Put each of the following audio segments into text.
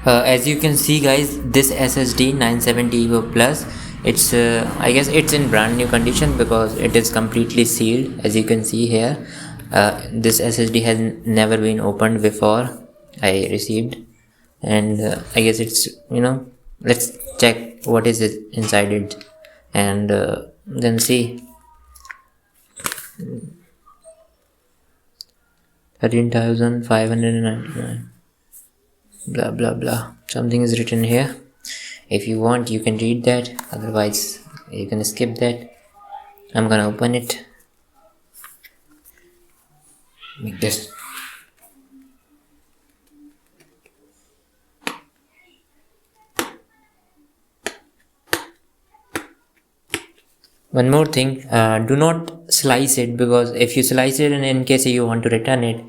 As you can see guys, this SSD 970 EVO Plus, it's I guess it's in brand new condition because it is completely sealed. As you can see here, this SSD has never been opened before I received, and I guess it's, let's check what is it inside it, and then see. 13,599, blah blah blah, something is written here. If you want, you can read that, otherwise you can skip that. I'm gonna open it like this. One more thing, do not slice it, because if you slice it and in case you want to return it,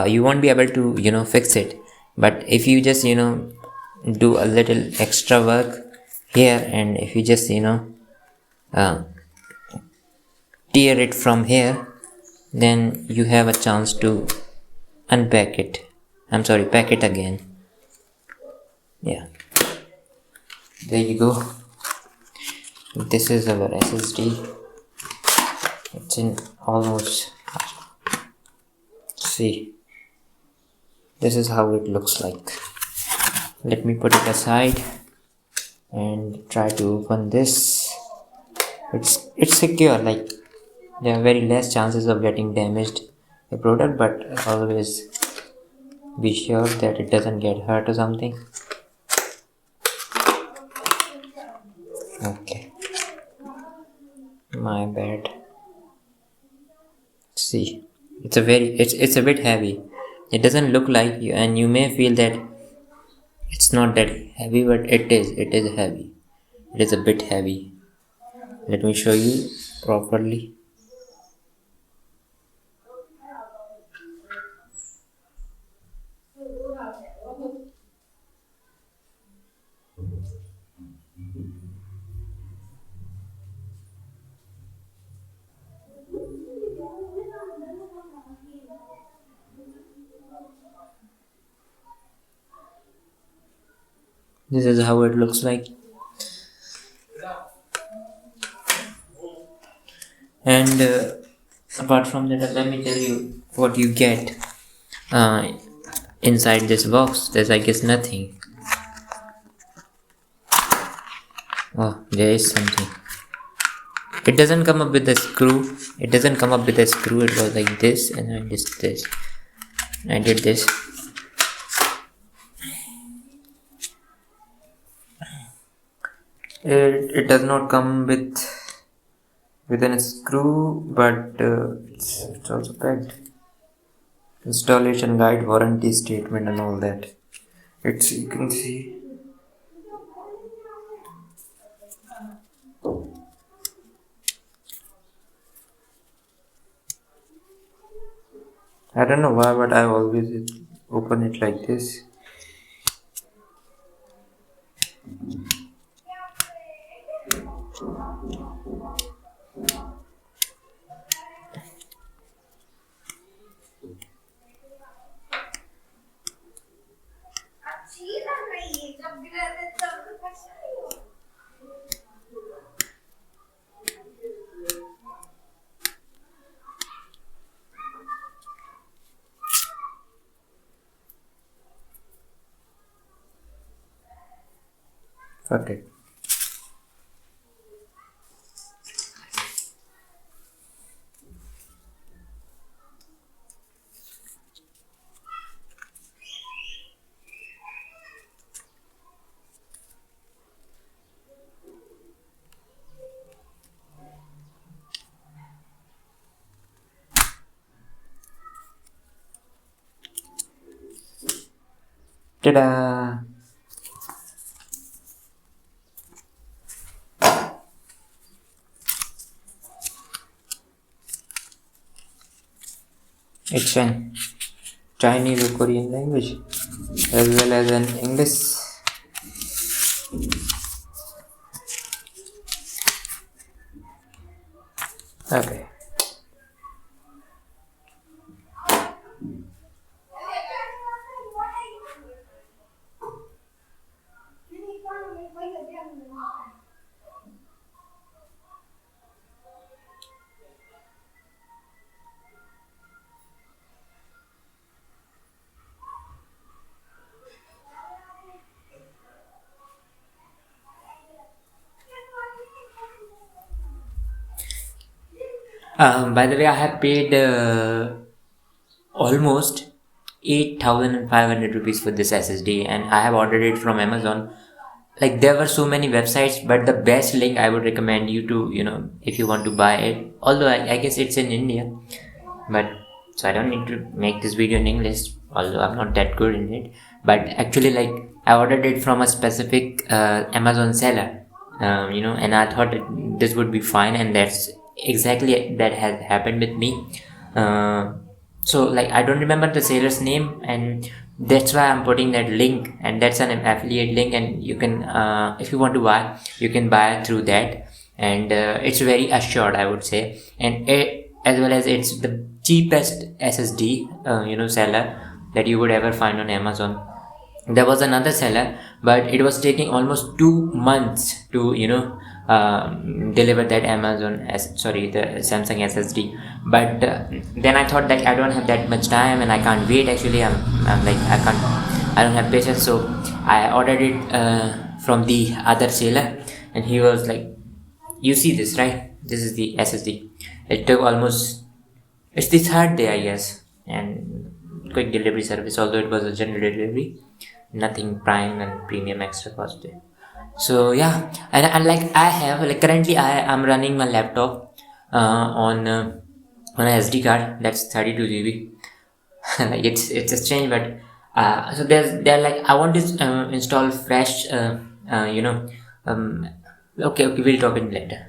you won't be able to fix it. But if you just do a little extra work here, and if you just uh, tear it from here, then you have a chance to unpack it. I'm sorry, pack it again. Yeah, there you go. This is our SSD. It's in almost, see, this is how it looks like. Let me put it aside and try to open this. It's secure, like there are very less chances of getting damaged a product, but always be sure that it doesn't get hurt or something. Okay, my bad. See, it's a bit heavy. It doesn't look like you, and you may feel that it's not that heavy, but it is heavy. It is a bit heavy. Let me show you properly. This is how it looks like. And apart from that, let me tell you what you get uh, inside this box. There's, I guess, nothing. Oh, there is something. It doesn't come up with a screw. It doesn't come up with a screw. It was like this, and I did this. I did this. It does not come with a screw, but it's also packed. Installation guide, warranty statement, and all that. It's, you can see. I don't know why, but I always open it like this. Fuck it. Ta-da! It's an Chinese or Korean language, as well as an English. Okay. By the way, I have paid almost 8,500 rupees for this SSD, and I have ordered it from Amazon. Like, there were so many websites, but the best link I would recommend you to, if you want to buy it, although I guess it's in India, but so I don't need to make this video in English, although I'm not that good in it. But actually, like, I ordered it from a specific Amazon seller, and I thought this would be fine, and that's exactly that has happened with me. So, like, I don't remember the seller's name, and that's why I'm putting that link, and that's an affiliate link, and you can, if you want to buy, you can buy through that, and it's very assured, I would say, and as well as it's the cheapest SSD seller that you would ever find on Amazon. There was another seller, but it was taking almost 2 months to deliver that the Samsung SSD. But then I thought that I don't have that much time and I can't wait. Actually, I'm like, I don't have patience, so I ordered it from the other seller, and he was like, you see this, right? This is the SSD. It took almost, it's the third day, I guess, and quick delivery service, although it was a general delivery, nothing prime and premium extra cost there. So yeah, and like, I have, like, currently I am running my laptop on a SD card that's 32 GB. Like, it's a strange, but so there like, I want to install fresh, uh, you know um okay, we'll talk it later.